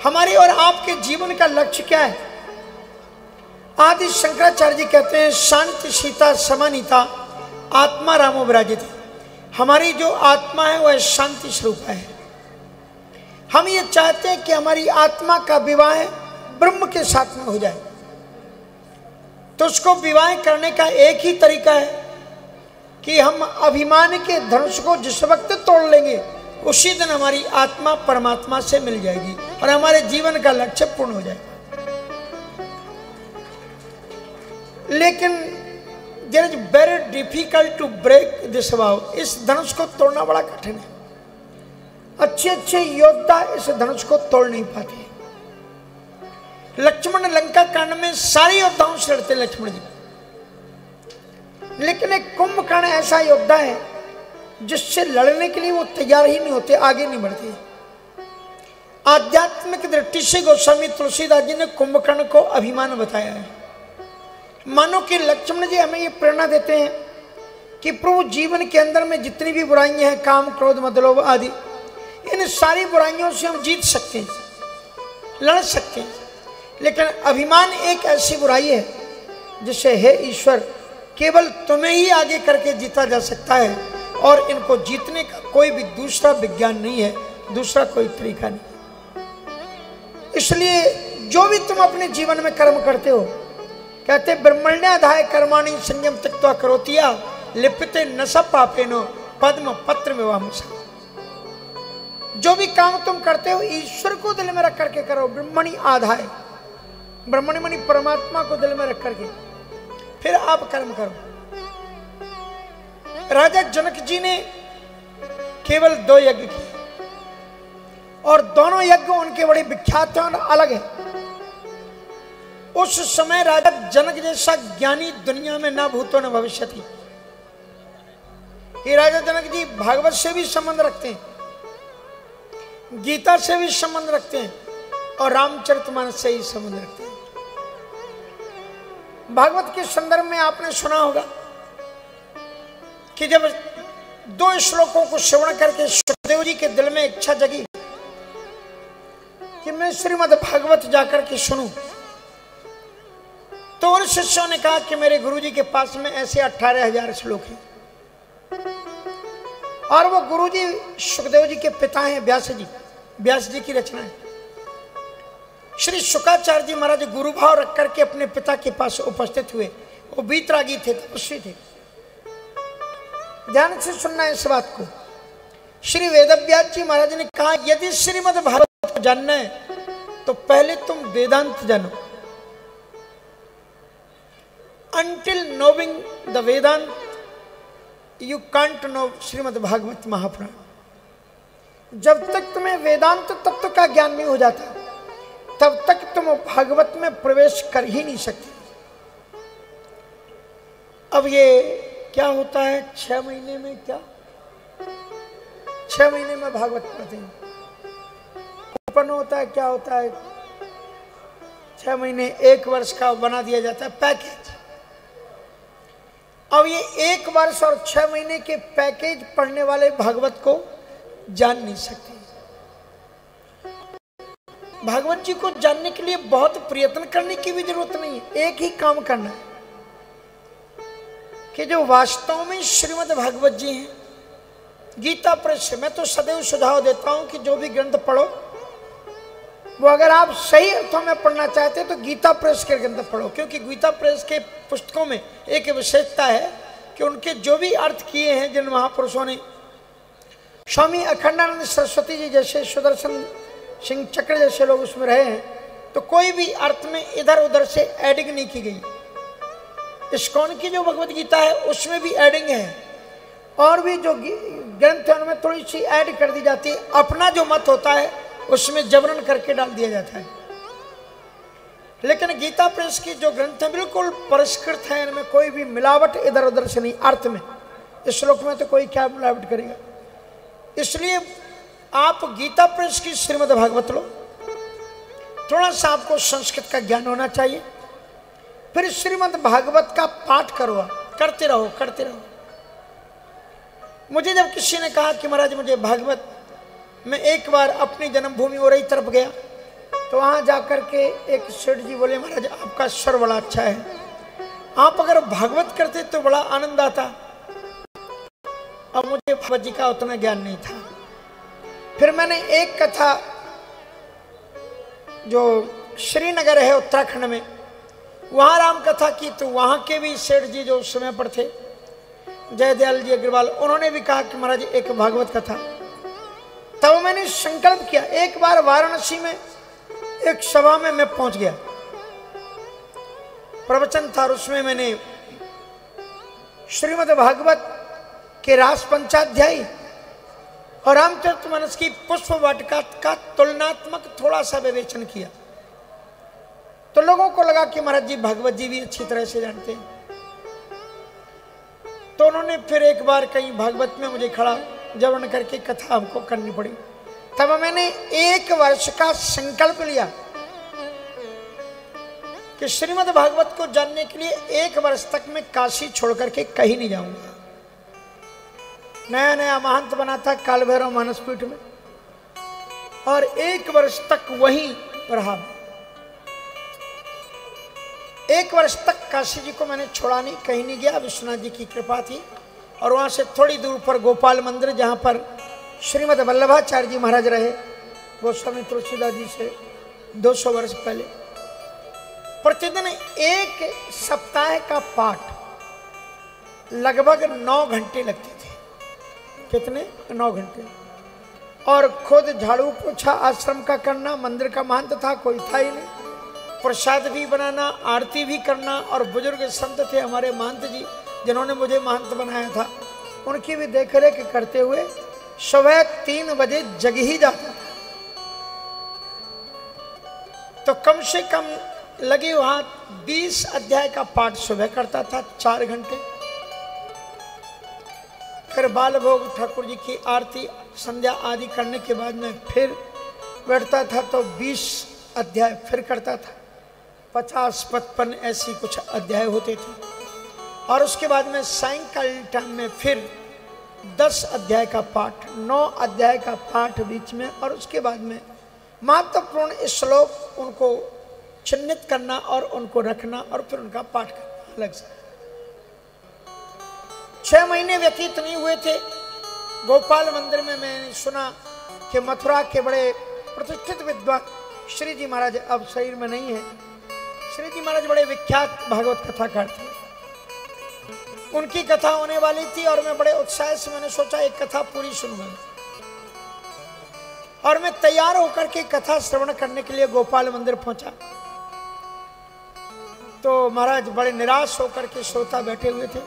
हमारे और आपके जीवन का लक्ष्य क्या है? आदि शंकराचार्य जी कहते हैं शांति सीता समानीता आत्मा रामो विराजित। हमारी जो आत्मा है वह शांति स्वरूप है। हम ये चाहते हैं कि हमारी आत्मा का विवाह ब्रह्म के साथ में हो जाए। तो उसको विवाह करने का एक ही तरीका है कि हम अभिमान के धनुष को जिस वक्त तोड़ लेंगे उसी दिन हमारी आत्मा परमात्मा से मिल जाएगी और हमारे जीवन का लक्ष्य पूर्ण हो जाएगा। लेकिन there is very difficult to break this bow. इस धनुष को तोड़ना बड़ा कठिन है। अच्छे अच्छे योद्धा इस धनुष को तोड़ नहीं पाते। लक्ष्मण लंका कांड में सारे योद्धाओं से लड़ते लक्ष्मण जी, लेकिन एक कुंभकर्ण ऐसा योद्धा है जिससे लड़ने के लिए वो तैयार ही नहीं होते, आगे नहीं बढ़ते। आध्यात्मिक दृष्टि से गोस्वामी तुलसीदास जी ने कुंभकर्ण को अभिमान बताया है। मानो कि लक्ष्मण जी हमें ये प्रेरणा देते हैं कि प्रभु जीवन के अंदर में जितनी भी बुराइयां हैं, काम क्रोध मद लोभ आदि, इन सारी बुराइयों से हम जीत सकते हैं, लड़ सकते हैं। लेकिन अभिमान एक ऐसी बुराई है जिससे हे ईश्वर केवल तुम्हें ही आगे करके जीता जा सकता है और इनको जीतने का कोई भी दूसरा विज्ञान नहीं है, दूसरा कोई तरीका नहीं। इसलिए जो भी तुम अपने जीवन में कर्म करते हो, कहते ब्रह्मण्याधाय कर्माणि संयम त्यक्त्वा करोतिया लिप्यते न स पापेनो पद्म पत्र में वामसा। जो भी काम तुम करते हो ईश्वर को दिल में रख करके करो। ब्रह्मणि आधाय, ब्रह्मणि मणि परमात्मा को दिल में रख करके फिर आप कर्म करो। राजा जनक जी ने केवल 2 यज्ञ किए और दोनों यज्ञ उनके बड़े विख्यात हैं और अलग है। उस समय राजा जनक जैसा ज्ञानी दुनिया में ना भूतो न भविष्य थी। ये राजा जनक जी भागवत से भी संबंध रखते हैं, गीता से भी संबंध रखते हैं और रामचरितमानस से ही संबंध रखते हैं। भागवत के संदर्भ में आपने सुना होगा कि जब 2 श्लोकों को श्रवण करके सुखदेव जी के दिल में इच्छा जगी कि मैं श्रीमद् भागवत जाकर के सुनूं, तो उन शिष्यों ने कहा कि मेरे गुरुजी के पास में ऐसे 18,000 श्लोक हैं और वो गुरुजी सुखदेव जी के पिता हैं व्यास जी की रचना है। श्री शुकाचार्य जी महाराज गुरु भाव रख करके अपने पिता के पास उपस्थित हुए। वो बीतरागी थे, तपस्वी थे। ध्यान से सुनना है इस बात को। श्री वेदव्यास जी महाराज ने कहा यदि श्रीमद् भागवत को जानना है तो पहले तुम वेदांत जानो। Until knowing the Vedant, you can't know Shrimad Bhagavat Mahapuran. जब तक तुम्हें वेदांत तत्व का ज्ञान नहीं हो जाता तब तक तुम भागवत में प्रवेश कर ही नहीं सकते। अब ये क्या होता है 6 महीने में, क्या 6 महीने में भागवत पढ़ते हैं, उत्पन्न होता है, क्या होता है 6 महीने 1 वर्ष का बना दिया जाता है पैकेज। अब ये 1 वर्ष और 6 महीने के पैकेज पढ़ने वाले भागवत को जान नहीं सकते। भागवत जी को जानने के लिए बहुत प्रयत्न करने की भी जरूरत नहीं है। एक ही काम करना है कि जो वास्तव में श्रीमद् भागवत जी हैं, गीता प्रेस से मैं तो सदैव सुझाव देता हूं कि जो भी ग्रंथ पढ़ो वो अगर आप सही अर्थों में पढ़ना चाहते हैं तो गीता प्रेस के ग्रंथ पढ़ो, क्योंकि गीता प्रेस के पुस्तकों में एक विशेषता है कि उनके जो भी अर्थ किए हैं जिन महापुरुषों ने, स्वामी अखंडानंद सरस्वती जी जैसे, सुदर्शन सिंह चक्र जैसे लोग उसमें रहे हैं, तो कोई भी अर्थ में इधर उधर से एडिंग नहीं की गई। इस्कॉन की जो भगवत गीता है उसमें भी एडिंग है और भी जो ग्रंथ है उनमें थोड़ी सी ऐड कर दी जाती है। अपना जो मत होता है उसमें जबरन करके डाल दिया जाता है। लेकिन गीता प्रेस की जो ग्रंथ है बिल्कुल परिष्कृत है, इनमें कोई भी मिलावट इधर उधर से नहीं। अर्थ में इस श्लोक में तो कोई क्या मिलावट करेगा। इसलिए आप गीता प्रेस की श्रीमद् भागवत लो, थोड़ा सा आपको संस्कृत का ज्ञान होना चाहिए, फिर श्रीमद् भागवत का पाठ करो, करते रहो करते रहो। मुझे जब किसी ने कहा कि महाराज मुझे भागवत, मैं एक बार अपनी जन्मभूमि और तरफ गया तो वहां जाकर के एक सेठ जी बोले, महाराज आपका स्वर बड़ा अच्छा है, आप अगर भागवत करते तो बड़ा आनंद आता। अब मुझे भागवत जी का उतना ज्ञान नहीं था। फिर मैंने एक कथा जो श्रीनगर है उत्तराखंड में, वहां राम कथा की, तो वहां के भी सेठ जी जो उस समय पर थे, जयदयाल जी अग्रवाल, उन्होंने भी कहा कि महाराज एक भागवत कथा। तब मैंने संकल्प किया। एक बार वाराणसी में एक सभा में मैं पहुंच गया, प्रवचन था, उसमें मैंने श्रीमद् भागवत के रास पंचाध्यायी और रामचरितमानस की पुष्प वाटिका का तुलनात्मक थोड़ा सा विवेचन किया। तो लोगों को लगा कि महाराज जी भागवत जी भी अच्छी तरह से जानते हैं। तो उन्होंने फिर एक बार कहीं भागवत में मुझे खड़ा जबरन करके कथा हमको करनी पड़ी। तब मैंने 1 वर्ष का संकल्प लिया कि श्रीमद् भागवत को जानने के लिए 1 वर्ष तक मैं काशी छोड़ करके कहीं नहीं जाऊंगा। नया नया महंत बना था काल भैरव मानसपीठ में, और 1 वर्ष तक वहीं रहा। 1 वर्ष तक काशी जी को मैंने छोड़ा नहीं, कहीं नहीं गया। विश्वनाथ जी की कृपा थी। और वहां से थोड़ी दूर पर गोपाल मंदिर, जहां पर श्रीमद् वल्लभाचार्य जी महाराज रहे, गोस्वामी तुलसीदास जी से 200 वर्ष पहले, प्रतिदिन 1 सप्ताह का पाठ लगभग 9 घंटे लगते थे। कितने? 9 घंटे। और खुद झाड़ू पोछा आश्रम का करना, मंदिर का महंत था, कोई था ही नहीं, प्रसाद भी बनाना, आरती भी करना। और बुजुर्ग संत थे हमारे महंत जी, जिन्होंने मुझे महंत बनाया था, उनकी भी देखरेख करते हुए सुबह 3 बजे जग ही जाता था। तो कम से कम लगे वहां 20 अध्याय का पाठ सुबह करता था, 4 घंटे। फिर बाल भोग ठाकुर जी की आरती संध्या आदि करने के बाद में फिर बैठता था, तो 20 अध्याय फिर करता था। 50-55 ऐसी कुछ अध्याय होते थे। और उसके बाद में सायंकाल टाइम में फिर 10 अध्याय का पाठ, 9 अध्याय का पाठ बीच में। और उसके बाद में महत्वपूर्ण श्लोक उनको चिन्हित करना और उनको रखना और फिर उनका पाठ करना अलग से। 6 महीने व्यतीत नहीं हुए थे। गोपाल मंदिर में मैंने सुना कि मथुरा के बड़े प्रतिष्ठित विद्वान श्री जी महाराज अब शरीर में नहीं है। श्री जी महाराज बड़े विख्यात भागवत कथाकार थे। उनकी कथा होने वाली थी और मैं बड़े उत्साह से मैंने सोचा एक कथा पूरी सुनूंगा। और मैं तैयार होकर के कथा श्रवण करने के लिए गोपाल मंदिर पहुंचा, तो महाराज बड़े निराश होकर के श्रोता बैठे हुए थे।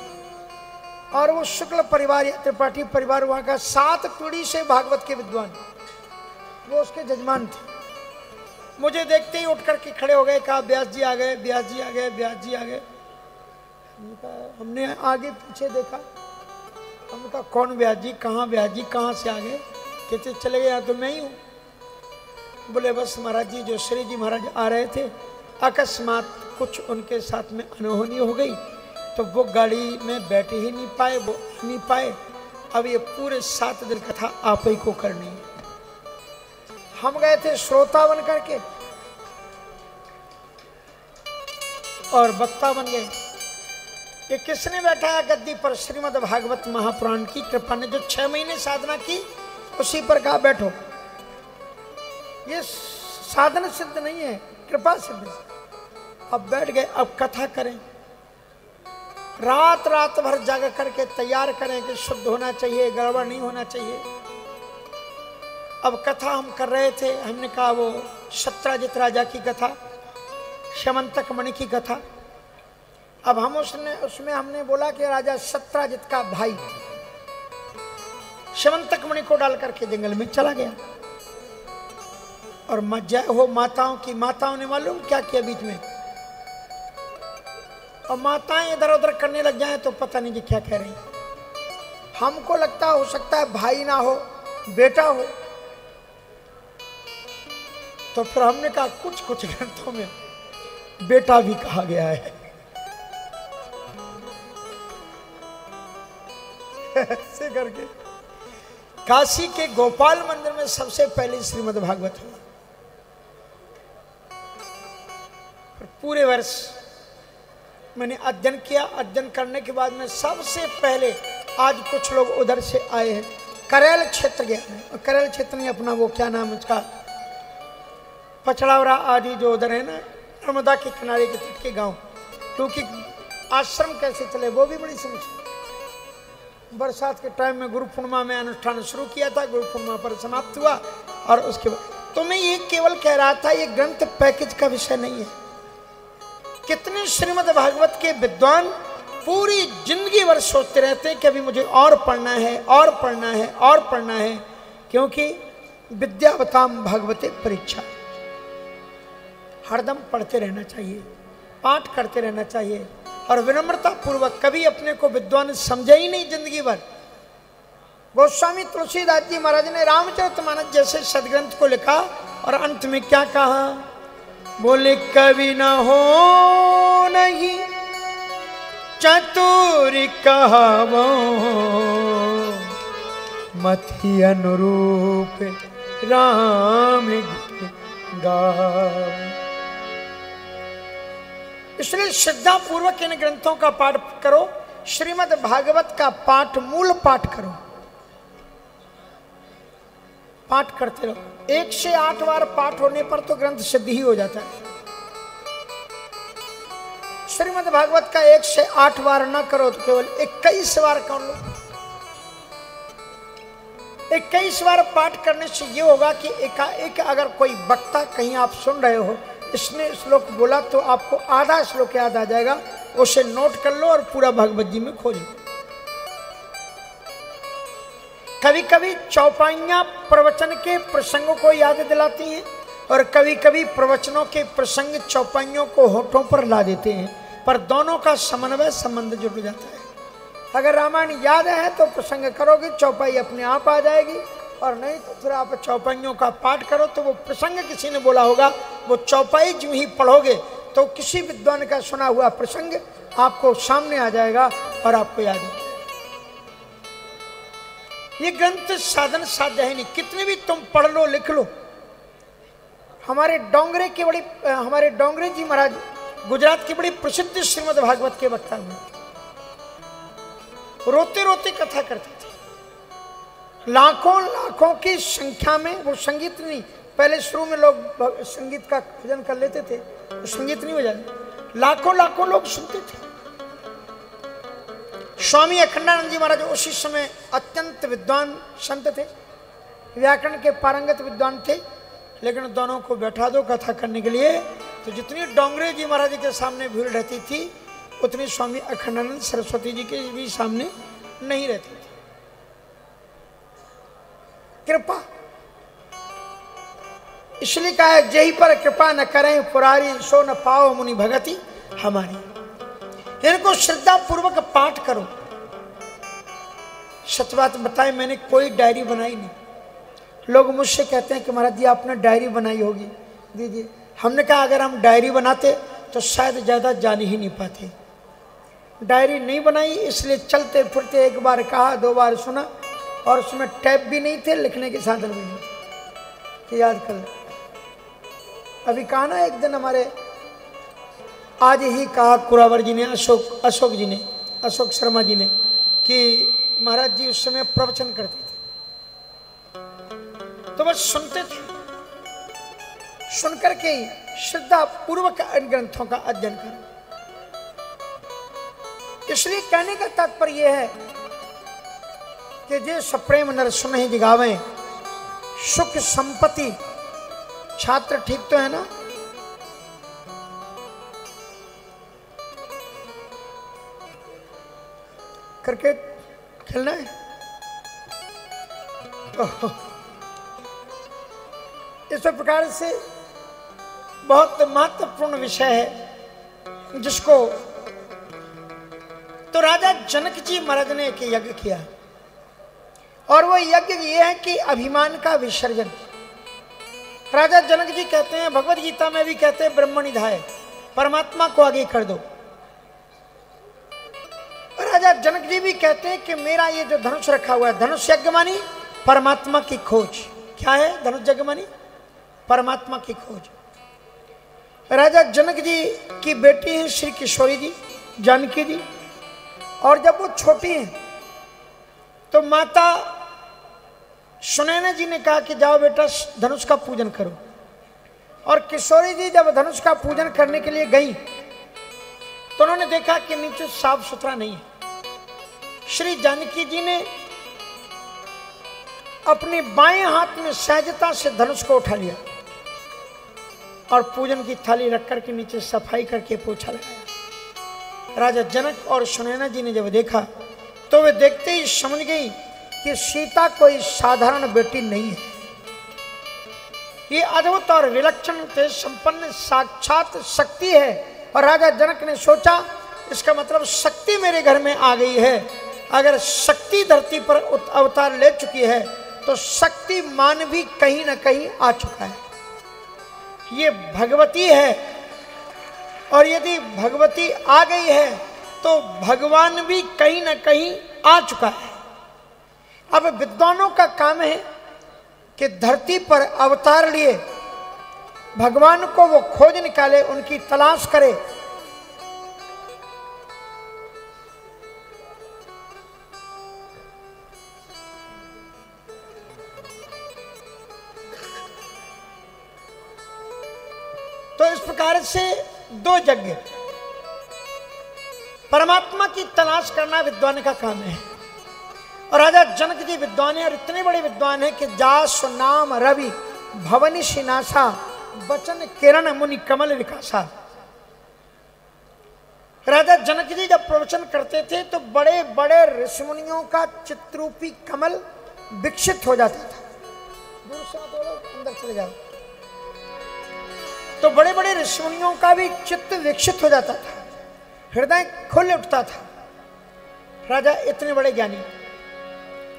और वो शुक्ल परिवार या त्रिपाठी परिवार वहां का 7 पीढ़ी से भागवत के विद्वान, वो उसके जजमान थे। मुझे देखते ही उठ करके खड़े हो गए, कहा व्यास जी आ गए, व्यास जी आ गए, व्यास जी आ गए। हमने आगे पीछे देखा, हमने कहा कौन व्यास जी, कहाँ व्यास जी, कहाँ से आ गए? कहते चले गए, यहाँ तो मैं ही हूँ। बोले बस महाराज जी, जो श्री जी महाराज आ रहे थे, अकस्मात कुछ उनके साथ में अनहोनी हो गई, तो वो गाड़ी में बैठ ही नहीं पाए, वो नहीं पाए। अब ये पूरे 7 दिन कथा आप ही को करनी है। हम गए थे श्रोता बन करके और वक्ता बन गए। ये किसने बैठाया गद्दी पर? श्रीमद् भागवत महापुराण की कृपा ने, जो 6 महीने साधना की, उसी पर कहा बैठो। ये साधन सिद्ध नहीं है, कृपा सिद्ध है। अब बैठ गए, अब कथा करें। रात रात भर जाग करके तैयार करें कि शुद्ध होना चाहिए, गड़बड़ नहीं होना चाहिए। अब कथा हम कर रहे थे, हमने कहा वो सत्राजित राजा की कथा, श्यमंतक मणि की कथा। अब हम उसमें हमने बोला कि राजा सत्राजित का भाई श्यमंतक मणि को डाल करके जंगल में चला गया। और जय हो माताओं की, माताओं ने मालूम क्या किया बीच में, और माताएं इधर उधर करने लग जाएं तो पता नहीं कि क्या कह रही। हमको लगता हो सकता है भाई ना हो, बेटा हो। तो फिर हमने कहा कुछ कुछ ग्रंथों में बेटा भी कहा गया है। ऐसे करके काशी के गोपाल मंदिर में सबसे पहले श्रीमद् भागवत हुआ। पूरे वर्ष मैंने अध्ययन किया। अध्ययन करने के बाद में सबसे पहले आज कुछ लोग उधर से आए हैं, करेल क्षेत्र गया है। और करेल क्षेत्र में अपना वो क्या नाम उसका, पचड़ावरा आदि जो उधर है ना, नर्मदा के किनारे के तट के गांव, क्योंकि आश्रम कैसे चले वो भी बड़ी समस्या। बरसात के टाइम में गुरु पूर्णिमा में अनुष्ठान शुरू किया था, गुरु पूर्णिमा पर समाप्त हुआ। और उसके बाद तो मैं ये केवल कह रहा था, ये ग्रंथ पैकेज का विषय नहीं है। कितने श्रीमद् भागवत के विद्वान पूरी जिंदगी भर सोचते रहते हैं कि अभी मुझे और पढ़ना है, और पढ़ना है, और पढ़ना है, क्योंकि विद्यावताम भागवते परीक्षा। हरदम पढ़ते रहना चाहिए, पाठ करते रहना चाहिए और विनम्रता पूर्वक। कभी अपने को विद्वान समझे ही नहीं जिंदगी भर। गोस्वामी तुलसीदास जी महाराज ने रामचरितमानस जैसे सदग्रंथ को लिखा और अंत में क्या कहा, बोले कवि न हो नहीं चतुर कहावो, मति अनुरूप राम गावो। इसलिए श्रद्धा पूर्वक इन ग्रंथों का पाठ करो। श्रीमद् भागवत का पाठ, मूल पाठ करो, पाठ करते रहो। 1 से 8 बार पाठ होने पर तो ग्रंथ सिद्ध ही हो जाता है। श्रीमद् भागवत का 1 से 8 बार ना करो तो केवल 21 बार कर लो। 21 बार पाठ करने से ये होगा कि एकाएक अगर कोई वक्ता कहीं आप सुन रहे हो, इसने श्लोक बोला तो आपको आधा श्लोक याद आ जाएगा, उसे नोट कर लो और पूरा भागवत जी में खोज लो। कभी कभी चौपाइयां प्रवचन के प्रसंगों को याद दिलाती हैं और कभी कभी प्रवचनों के प्रसंग चौपाइयों को होठों पर ला देते हैं, पर दोनों का समन्वय संबंध जुड़ जाता है। अगर रामायण याद है तो प्रसंग करोगे, चौपाई अपने आप आ जाएगी, और नहीं तो फिर आप चौपाइयों का पाठ करो तो वो प्रसंग किसी ने बोला होगा, वो चौपाई जो ही पढ़ोगे तो किसी विद्वान का सुना हुआ प्रसंग आपको सामने आ जाएगा और आपको याद आएगा। ये ग्रंथ साधन साध्य है नहीं, कितने भी तुम पढ़ लो, लिख लो। हमारे डोंगरे जी महाराज गुजरात की बड़ी प्रसिद्ध श्रीमद् भागवत के वक्ता हुए, रोते रोते कथा करते थे। लाखों लाखों की संख्या में, वो संगीत नहीं, पहले शुरू में लोग संगीत का भजन कर लेते थे, तो संगीत नहीं बजाते, लाखों लाखों लोग सुनते थे। स्वामी अखंडानंद जी महाराज उसी समय अत्यंत विद्वान संत थे, व्याकरण के पारंगत विद्वान थे, लेकिन दोनों को बैठा दो कथा करने के लिए तो जितनी डोंगरे जी महाराज के सामने भीड़ रहती थी उतनी स्वामी अखंडानंद सरस्वती जी के भी सामने नहीं रहती थी। कृपा, इसलिए कहा है जही पर कृपा न करें पुरारी, सो न पाओ मुनि भगति हमारी। इनको श्रद्धा पूर्वक पाठ करो। सच बात बताएं, मैंने कोई डायरी बनाई नहीं। लोग मुझसे कहते हैं कि महाराज जी आपने डायरी बनाई होगी, दीजिए। हमने कहा अगर हम डायरी बनाते तो शायद ज़्यादा जान ही नहीं पाते। डायरी नहीं बनाई, इसलिए चलते फिरते एक बार कहा, 2 बार सुना, और उसमें टैप भी नहीं थे, लिखने के साधन भी नहीं थे कि याद कर। अभी कहा ना एक दिन हमारे, आज ही कहा कुरावर जी ने, अशोक शर्मा जी ने, कि महाराज जी उस समय प्रवचन करते थे तो बस सुनते थे, सुनकर के श्रद्धा पूर्वक इन ग्रंथों का अध्ययन करो। इसलिए कहने का तात्पर्य यह है कि जे सप्रेम नर सुनहि जिगावे, सुख संपत्ति। छात्र ठीक तो है ना? क्रिकेट खेलना है तो इस प्रकार से बहुत महत्वपूर्ण विषय है जिसको तो राजा जनक जी महाराज ने एक यज्ञ किया, और वो यज्ञ ये है कि अभिमान का विसर्जन। राजा जनक जी कहते हैं, भगवत गीता में भी कहते हैं, ब्रह्मनिधाय, परमात्मा को आगे कर दो। राजा जनक जी भी कहते हैं कि मेरा ये जो धनुष रखा हुआ है, धनुष यज्ञ मानी परमात्मा की खोज। क्या है धनुष यज्ञ मानी? परमात्मा की खोज। राजा जनक जी की बेटी हैं श्री किशोरी जी, जानकी जी। और जब वो छोटी हैं तो माता सुनैना जी ने कहा कि जाओ बेटा धनुष का पूजन करो। और किशोरी जी जब धनुष का पूजन करने के लिए गई तो उन्होंने देखा कि नीचे साफ सुथरा नहीं है। श्री जानकी जी ने अपने बाएं हाथ में सहजता से धनुष को उठा लिया और पूजन की थाली रख कर के नीचे सफाई करके पोछा लगाया। राजा जनक और सुनैना जी ने जब देखा तो वे देखते ही समझ गई कि सीता कोई साधारण बेटी नहीं है, ये अद्भुत और विलक्षण तेज संपन्न साक्षात शक्ति है। और राजा जनक ने सोचा इसका मतलब शक्ति मेरे घर में आ गई है। अगर शक्ति धरती पर अवतार ले चुकी है तो शक्तिमान भी कहीं ना कहीं आ चुका है, ये भगवती है। और यदि भगवती आ गई है तो भगवान भी कहीं ना कहीं आ चुका है। अब विद्वानों का काम है कि धरती पर अवतार लिए भगवान को वो खोज निकाले, उनकी तलाश करे। तो इस प्रकार से दो यज्ञ परमात्मा की तलाश करना विद्वान का काम है। और राजा जनक जी विद्वान है और इतने बड़े विद्वान है कि जास नाम रवि भवनी शिनासा बचन किरण मुनि कमल विकासा। राजा जनक जी जब प्रवचन करते थे तो बड़े बड़े ऋषिमुनियों का चित्रूपी कमल विकसित हो जाता था। दूर से दो लोग अंदर चले जाओ। तो बड़े बड़े ऋषिमुनियों का भी चित्त विकसित हो जाता था, हृदय खुल उठता था। राजा इतने बड़े ज्ञानी।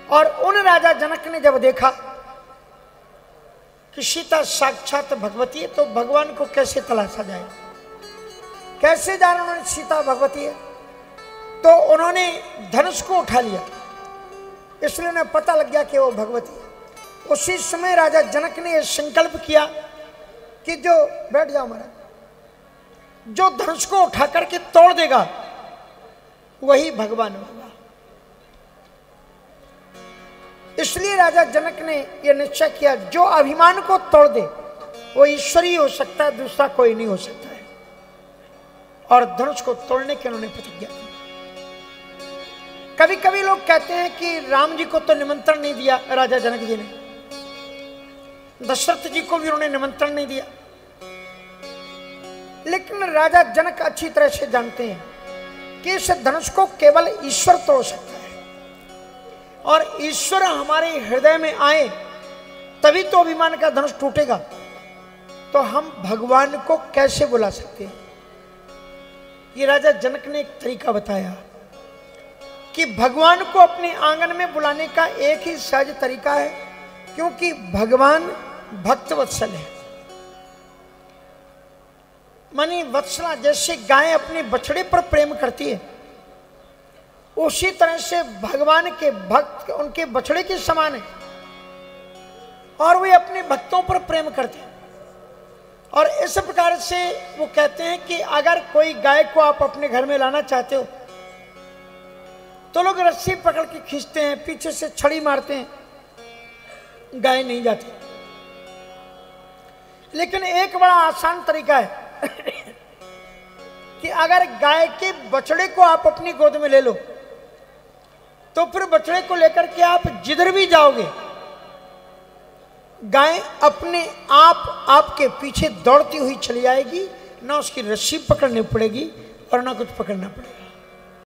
और उन राजा जनक ने जब देखा कि सीता साक्षात भगवती है तो भगवान को कैसे तलाशा जाए, कैसे जाना उन्होंने सीता भगवती है। तो उन्होंने धनुष को उठा लिया, इसलिए उन्हें पता लग गया कि वो भगवती है। उसी समय राजा जनक ने यह संकल्प किया कि जो बैठ जाओ महाराज, जो धनुष को उठा करके तोड़ देगा वही भगवान होगा। इसलिए राजा जनक ने यह निश्चय किया जो अभिमान को तोड़ दे वो ईश्वर ही हो सकता है, दूसरा कोई नहीं हो सकता है। और धनुष को तोड़ने की उन्होंने प्रतिज्ञा की। कभी कभी लोग कहते हैं कि राम जी को तो निमंत्रण नहीं दिया राजा जनक जी ने, दशरथ जी को भी उन्होंने निमंत्रण नहीं दिया। लेकिन राजा जनक अच्छी तरह से जानते हैं कि इस धनुष को केवल ईश्वर तोड़ सकता है। और ईश्वर हमारे हृदय में आए तभी तो अभिमान का धनुष टूटेगा। तो हम भगवान को कैसे बुला सकते हैं? ये राजा जनक ने एक तरीका बताया कि भगवान को अपने आंगन में बुलाने का एक ही सहज तरीका है, क्योंकि भगवान भक्त वत्सल है। मानी वत्सला, जैसे गाय अपने बछड़े पर प्रेम करती है उसी तरह से भगवान के भक्त उनके बछड़े के समान है और वे अपने भक्तों पर प्रेम करते हैं। और इस प्रकार से वो कहते हैं कि अगर कोई गाय को आप अपने घर में लाना चाहते हो तो लोग रस्सी पकड़ के खींचते हैं, पीछे से छड़ी मारते हैं, गाय नहीं जाती। लेकिन एक बड़ा आसान तरीका है कि अगर गाय के बछड़े को आप अपनी गोद में ले लो तो फिर बछड़े को लेकर के आप जिधर भी जाओगे गाय अपने आप आपके पीछे दौड़ती हुई चली आएगी, ना उसकी रस्सी पकड़नी पड़ेगी और ना कुछ पकड़ना पड़ेगा।